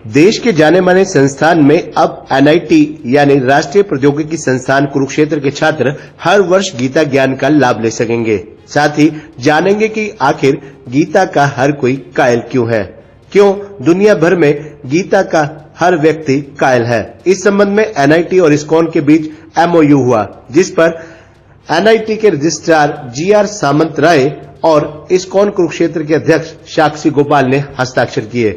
देश के जाने माने संस्थान में अब एनआईटी यानी राष्ट्रीय प्रौद्योगिकी संस्थान कुरुक्षेत्र के छात्र हर वर्ष गीता ज्ञान का लाभ ले सकेंगे। साथ ही जानेंगे कि आखिर गीता का हर कोई कायल क्यों है, क्यों दुनिया भर में गीता का हर व्यक्ति कायल है। इस संबंध में एनआईटी और इस्कॉन के बीच एमओयू हुआ, जिस पर एनआईटी के रजिस्ट्रार जीआर सामंत राय और इस्कॉन कुरुक्षेत्र के अध्यक्ष साक्षी गोपाल ने हस्ताक्षर किए।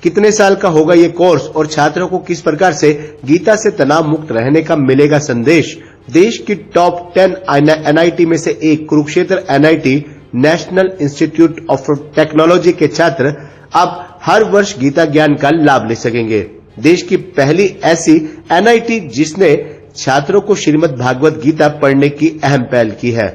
कितने साल का होगा ये कोर्स और छात्रों को किस प्रकार से गीता से तनाव मुक्त रहने का मिलेगा संदेश। देश की टॉप 10 एनआईटी में से एक Kurukshetra NIT national institute of technology के छात्र अब हर वर्ष गीता ज्ञान का लाभ ले सकेंगे। देश की पहली ऐसी एनआईटी जिसने छात्रों को श्रीमद् भागवत गीता पढ़ने की अहम पहल की है।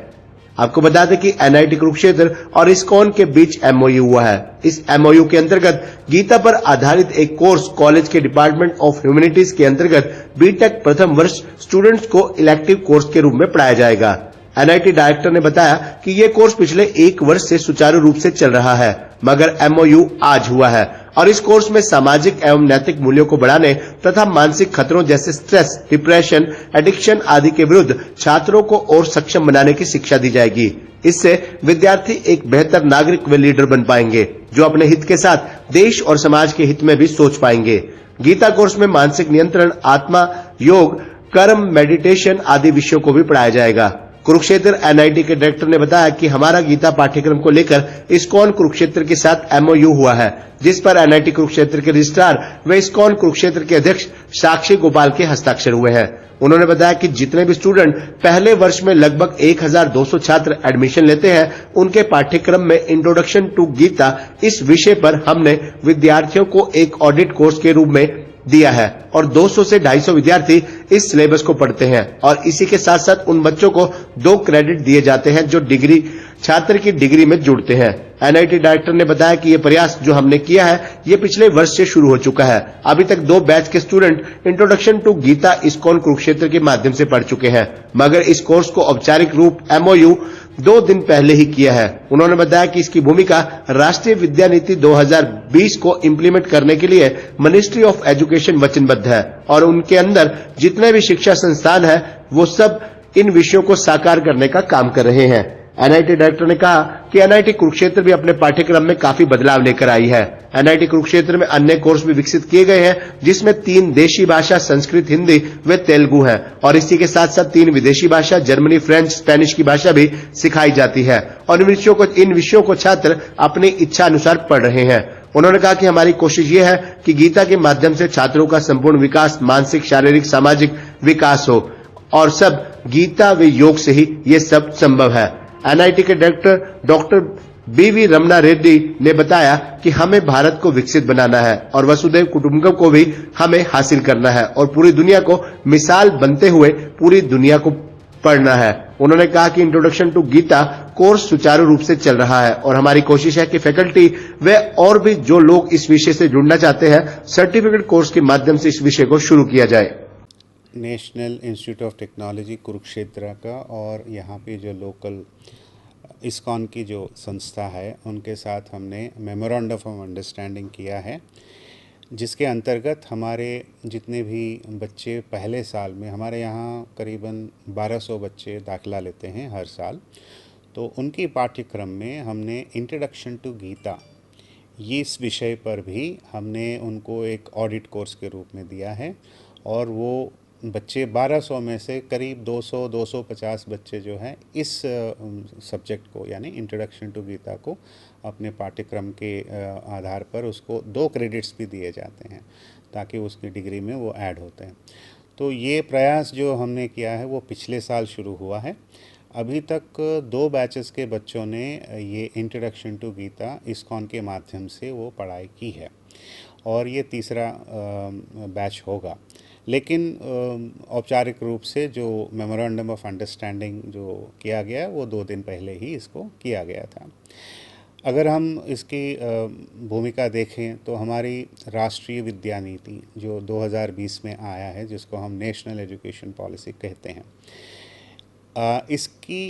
आपको बता दें कि एनआईटी कुरुक्षेत्र और इस्कॉन के बीच एमओयू हुआ है। इस एमओयू के अंतर्गत गीता पर आधारित एक कोर्स कॉलेज के डिपार्टमेंट ऑफ ह्यूमैनिटीज के अंतर्गत बीटेक प्रथम वर्ष स्टूडेंट्स को इलेक्टिव कोर्स के रूप में पढ़ाया जाएगा। एनआईटी डायरेक्टर ने बताया कि ये कोर्स पिछले 1 वर्ष से सुचारू रूप से चल रहा है, मगर एमओयू आज हुआ है और इस कोर्स में सामाजिक एवं नैतिक मूल्यों को बढ़ाने तथा मानसिक खतरों जैसे स्ट्रेस, डिप्रेशन, एडिक्शन आदि के विरुद्ध छात्रों को और सक्षम बनाने की शिक्षा दी जाएगी। इससे विद्यार्थी एक बेहतर नागरिक व लीडर बन पाएंगे, जो अपने हित के साथ देश और समाज के हित में भी सोच पाएंगे। गीता कोर्स में मानसिक नियंत्रण, आत्मा, योग, कर्म, मेडिटेशन आदि विषयों को भी पढ़ाया जाएगा। कुरुक्षेत्र एनआईटी के डायरेक्टर ने बताया कि हमारा गीता पाठ्यक्रम को लेकर इस्कॉन कुरुक्षेत्र के साथ एमओयू हुआ है, जिस पर एनआईटी कुरुक्षेत्र के रजिस्ट्रार व इस्कॉन कुरुक्षेत्र के अध्यक्ष साक्षी गोपाल के हस्ताक्षर हुए हैं। उन्होंने बताया कि जितने भी स्टूडेंट पहले वर्ष में लगभग 1200 छात्र एडमिशन लेते हैं, उनके पाठ्यक्रम में इंट्रोडक्शन टू गीता इस विषय पर हमने विद्यार्थियों को एक ऑडिट कोर्स के रूप में दिया है और 200 से 250 विद्यार्थी इस सिलेबस को पढ़ते हैं और इसी के साथ साथ उन बच्चों को 2 क्रेडिट दिए जाते हैं जो डिग्री छात्र की डिग्री में जुड़ते हैं। एनआईटी डायरेक्टर ने बताया कि ये प्रयास जो हमने किया है ये पिछले वर्ष से शुरू हो चुका है। अभी तक 2 बैच के student introduction to Gita ISKCON Kurukshetra के माध्यम से पढ़ चुके हैं, मगर इस कोर्स को औपचारिक रूप एमओयू 2 दिन पहले ही किया है। उन्होंने बताया कि इसकी भूमिका राष्ट्रीय विद्या नीति 2020 को इम्प्लीमेंट करने के लिए मिनिस्ट्री ऑफ एजुकेशन वचनबद्ध है और उनके अंदर जितने भी शिक्षा संस्थान है वो सब इन विषयों को साकार करने का काम कर रहे हैं। एनआईटी डायरेक्टर ने कहा कि एनआईटी कुरुक्षेत्र भी अपने पाठ्यक्रम में काफी बदलाव लेकर आई है। एनआईटी कुरुक्षेत्र में अन्य कोर्स भी विकसित किए गए हैं, जिसमें 3 देशी भाषा संस्कृत, हिंदी व तेलुगु है और इसी के साथ साथ 3 विदेशी भाषा जर्मनी, फ्रेंच, स्पेनिश की भाषा भी सिखाई जाती है और इन विषयों को छात्र अपनी इच्छा अनुसार पढ़ रहे हैं। उन्होंने कहा कि हमारी कोशिश ये है कि गीता के माध्यम से छात्रों का संपूर्ण विकास, मानसिक, शारीरिक, सामाजिक विकास हो और सब गीता व योग से ही ये सब संभव है। एनआईटी के डायरेक्टर डॉक्टर बीवी रमना रेड्डी ने बताया कि हमें भारत को विकसित बनाना है और वसुधैव कुटुंबकम को भी हमें हासिल करना है और पूरी दुनिया को मिसाल बनते हुए पूरी दुनिया को पढ़ना है। उन्होंने कहा कि इंट्रोडक्शन टू गीता कोर्स सुचारू रूप से चल रहा है और हमारी कोशिश है कि फैकल्टी व और भी जो लोग इस विषय से जुड़ना चाहते हैं, सर्टिफिकेट कोर्स के माध्यम से इस विषय को शुरू किया जाए। National institute of technology Kurukshetra का और यहाँ पे जो लोकल इस्कॉन की जो संस्था है उनके साथ हमने मेमोरेंडम ऑफ अंडरस्टैंडिंग किया है, जिसके अंतर्गत हमारे जितने भी बच्चे पहले साल में, हमारे यहाँ करीबन 1200 बच्चे दाखिला लेते हैं हर साल, तो उनकी पाठ्यक्रम में हमने इंट्रोडक्शन टू गीता ये इस विषय पर भी हमने उनको एक ऑडिट कोर्स के रूप में दिया है और वो बच्चे 1200 में से करीब 200-250 बच्चे जो हैं इस सब्जेक्ट को यानी इंट्रोडक्शन टू गीता को अपने पाठ्यक्रम के आधार पर उसको 2 क्रेडिट्स भी दिए जाते हैं ताकि उसकी डिग्री में वो ऐड होते हैं। तो ये प्रयास जो हमने किया है वो पिछले साल शुरू हुआ है। अभी तक 2 बैचेस के बच्चों ने ये इंट्रोडक्शन टू गीता इस्कॉन के माध्यम से वो पढ़ाई की है और ये तीसरा बैच होगा। लेकिन औपचारिक रूप से जो मेमोरेंडम ऑफ अंडरस्टैंडिंग जो किया गया वो 2 दिन पहले ही इसको किया गया था। अगर हम इसकी भूमिका देखें तो हमारी राष्ट्रीय विद्या नीति जो 2020 में आया है, जिसको हम नेशनल एजुकेशन पॉलिसी कहते हैं, इसकी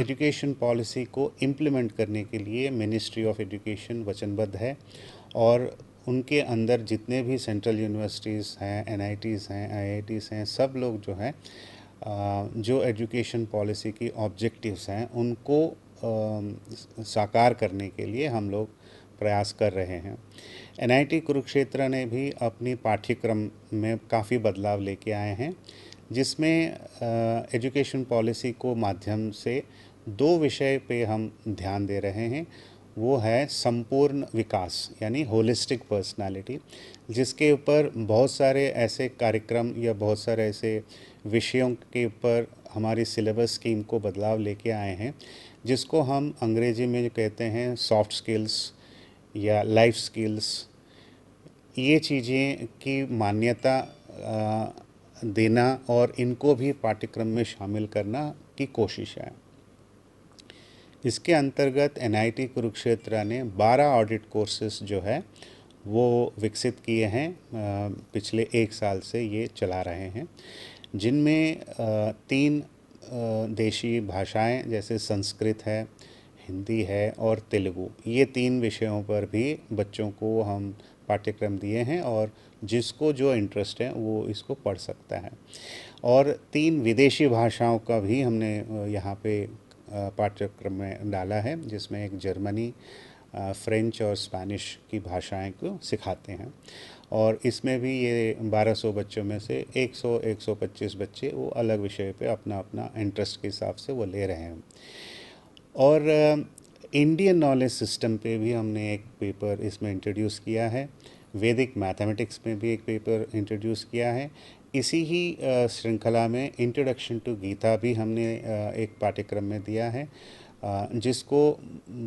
एजुकेशन पॉलिसी को इम्प्लीमेंट करने के लिए मिनिस्ट्री ऑफ एजुकेशन वचनबद्ध है और उनके अंदर जितने भी सेंट्रल यूनिवर्सिटीज़ हैं, एनआईटीज़ हैं, आईआईटीज़ हैं, सब लोग जो हैं जो एजुकेशन पॉलिसी की ऑब्जेक्टिव्स हैं उनको साकार करने के लिए हम लोग प्रयास कर रहे हैं। एनआईटी कुरुक्षेत्र ने भी अपनी पाठ्यक्रम में काफ़ी बदलाव लेके आए हैं, जिसमें एजुकेशन पॉलिसी को माध्यम से 2 विषय पे हम ध्यान दे रहे हैं। वो है संपूर्ण विकास यानी होलिस्टिक पर्सनालिटी, जिसके ऊपर बहुत सारे ऐसे कार्यक्रम या बहुत सारे ऐसे विषयों के ऊपर हमारी सिलेबस स्कीम को बदलाव लेके आए हैं, जिसको हम अंग्रेजी में कहते हैं सॉफ्ट स्किल्स या लाइफ स्किल्स। ये चीज़ें की मान्यता देना और इनको भी पाठ्यक्रम में शामिल करना की कोशिश है। इसके अंतर्गत एनआईटी कुरुक्षेत्र ने 12 ऑडिट कोर्सेस जो है वो विकसित किए हैं। पिछले 1 साल से ये चला रहे हैं, जिनमें 3 देशी भाषाएं जैसे संस्कृत है, हिंदी है और तेलुगु, ये 3 विषयों पर भी बच्चों को हम पाठ्यक्रम दिए हैं और जिसको जो इंटरेस्ट है वो इसको पढ़ सकता है। और 3 विदेशी भाषाओं का भी हमने यहाँ पे पाठ्यक्रम में डाला है, जिसमें एक जर्मनी, फ्रेंच और स्पेनिश की भाषाएं को सिखाते हैं। और इसमें भी ये 1200 बच्चों में से 100-125 बच्चे वो अलग विषय पे अपना अपना इंटरेस्ट के हिसाब से वो ले रहे हैं। और इंडियन नॉलेज सिस्टम पे भी हमने एक पेपर इसमें इंट्रोड्यूस किया है। वैदिक मैथमेटिक्स में भी एक पेपर इंट्रोड्यूस किया है। इसी ही श्रृंखला में इंट्रोडक्शन टू गीता भी हमने एक पाठ्यक्रम में दिया है, जिसको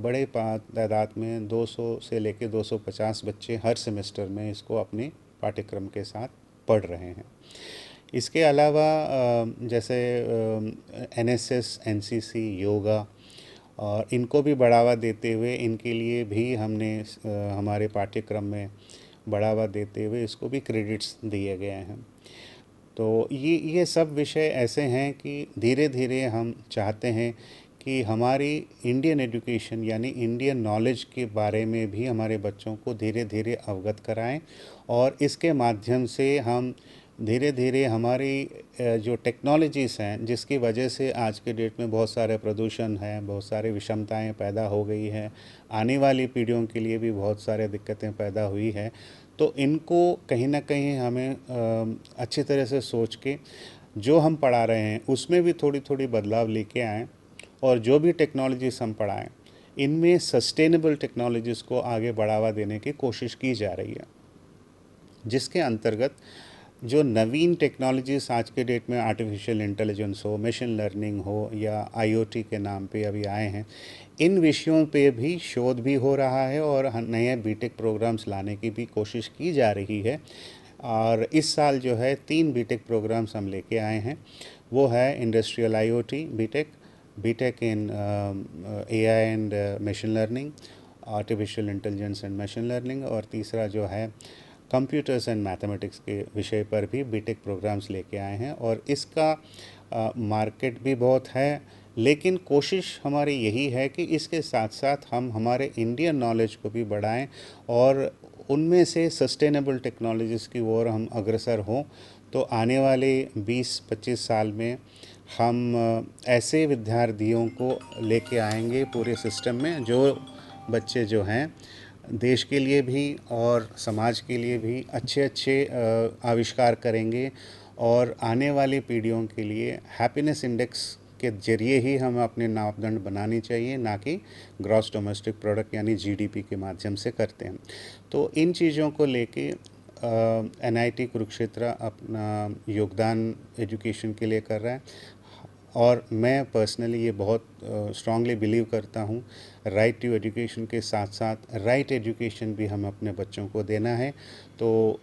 बड़े तादाद में 200 से लेकर 250 बच्चे हर सेमेस्टर में इसको अपने पाठ्यक्रम के साथ पढ़ रहे हैं। इसके अलावा जैसे एनएसएस, एनसीसी, योगा और इनको भी बढ़ावा देते हुए इनके लिए भी हमने हमारे पाठ्यक्रम में बढ़ावा देते हुए इसको भी क्रेडिट्स दिए गए हैं। तो ये सब विषय ऐसे हैं कि धीरे धीरे हम चाहते हैं कि हमारी इंडियन एजुकेशन यानी इंडियन नॉलेज के बारे में भी हमारे बच्चों को धीरे धीरे अवगत कराएं और इसके माध्यम से हम धीरे धीरे हमारी जो टेक्नोलॉजीज़ हैं, जिसकी वजह से आज के डेट में बहुत सारे प्रदूषण है, बहुत सारी विषमताएं पैदा हो गई हैं, आने वाली पीढ़ियों के लिए भी बहुत सारे दिक्कतें पैदा हुई है, तो इनको कहीं ना कहीं हमें अच्छी तरह से सोच के जो हम पढ़ा रहे हैं उसमें भी थोड़ी थोड़ी बदलाव लेके आएँ और जो भी टेक्नोलॉजीज़ हम पढ़ाएँ इनमें सस्टेनेबल टेक्नोलॉजीज़ को आगे बढ़ावा देने की कोशिश की जा रही है, जिसके अंतर्गत जो नवीन टेक्नोलॉजीज़ आज के डेट में आर्टिफिशियल इंटेलिजेंस हो, मशीन लर्निंग हो या आईओटी के नाम पे अभी आए हैं, इन विषयों पे भी शोध भी हो रहा है और नए बीटेक प्रोग्राम्स लाने की भी कोशिश की जा रही है। और इस साल जो है 3 बीटेक प्रोग्राम्स हम लेके आए हैं। वो है industrial IoT BTech, BTech in AI and machine learning, artificial intelligence and machine learning, और तीसरा जो है कंप्यूटर्स एंड मैथमेटिक्स के विषय पर भी बीटेक प्रोग्राम्स लेके आए हैं। और इसका मार्केट भी बहुत है, लेकिन कोशिश हमारी यही है कि इसके साथ साथ हम हमारे इंडियन नॉलेज को भी बढ़ाएं और उनमें से सस्टेनेबल टेक्नोलॉजीज़ की ओर हम अग्रसर हों। तो आने वाले 20-25 साल में हम ऐसे विद्यार्थियों को लेके आएंगे पूरे सिस्टम में, जो बच्चे जो हैं देश के लिए भी और समाज के लिए भी अच्छे अच्छे आविष्कार करेंगे और आने वाली पीढ़ियों के लिए हैप्पीनेस इंडेक्स के जरिए ही हम अपने मापदंड बनानी चाहिए, ना कि ग्रॉस डोमेस्टिक प्रोडक्ट यानी जीडीपी के माध्यम से करते हैं। तो इन चीज़ों को लेके एनआईटी कुरुक्षेत्र अपना योगदान एजुकेशन के लिए कर रहा है और मैं पर्सनली ये बहुत स्ट्रांगली बिलीव करता हूँ, राइट टू एजुकेशन के साथ साथ राइट एजुकेशन भी हम अपने बच्चों को देना है। तो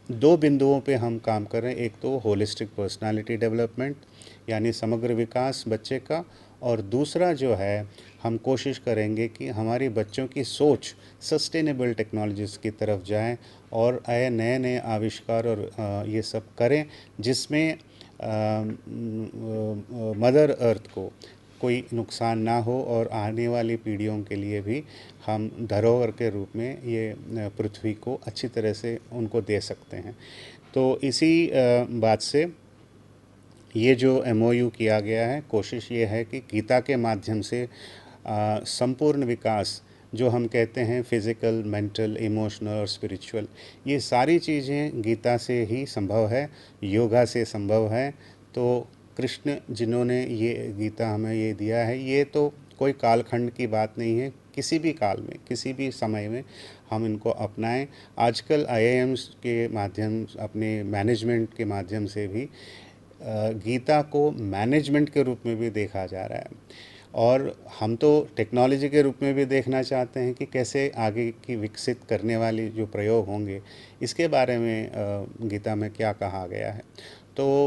2 बिंदुओं पे हम काम कर रहे हैं, एक तो होलिस्टिक पर्सनालिटी डेवलपमेंट यानी समग्र विकास बच्चे का, और दूसरा जो है हम कोशिश करेंगे कि हमारी बच्चों की सोच सस्टेनेबल टेक्नोलॉजीज़ की तरफ जाए और नए नए आविष्कार और ये सब करें, जिसमें मदर अर्थ को, कोई नुकसान ना हो और आने वाली पीढ़ियों के लिए भी हम धरोहर के रूप में ये पृथ्वी को अच्छी तरह से उनको दे सकते हैं। तो इसी बात से ये जो एमओयू किया गया है, कोशिश ये है कि गीता के माध्यम से संपूर्ण विकास जो हम कहते हैं फिज़िकल, मेंटल, इमोशनल और स्पिरिचुअल, ये सारी चीज़ें गीता से ही संभव है, योगा से संभव है। तो कृष्ण जिन्होंने ये गीता हमें ये दिया है, ये तो कोई कालखंड की बात नहीं है, किसी भी काल में, किसी भी समय में हम इनको अपनाएं। आजकल आईआईएम्स के माध्यम, अपने मैनेजमेंट के माध्यम से भी गीता को मैनेजमेंट के रूप में भी देखा जा रहा है और हम तो टेक्नोलॉजी के रूप में भी देखना चाहते हैं कि कैसे आगे की विकसित करने वाली जो प्रयोग होंगे, इसके बारे में गीता में क्या कहा गया है। तो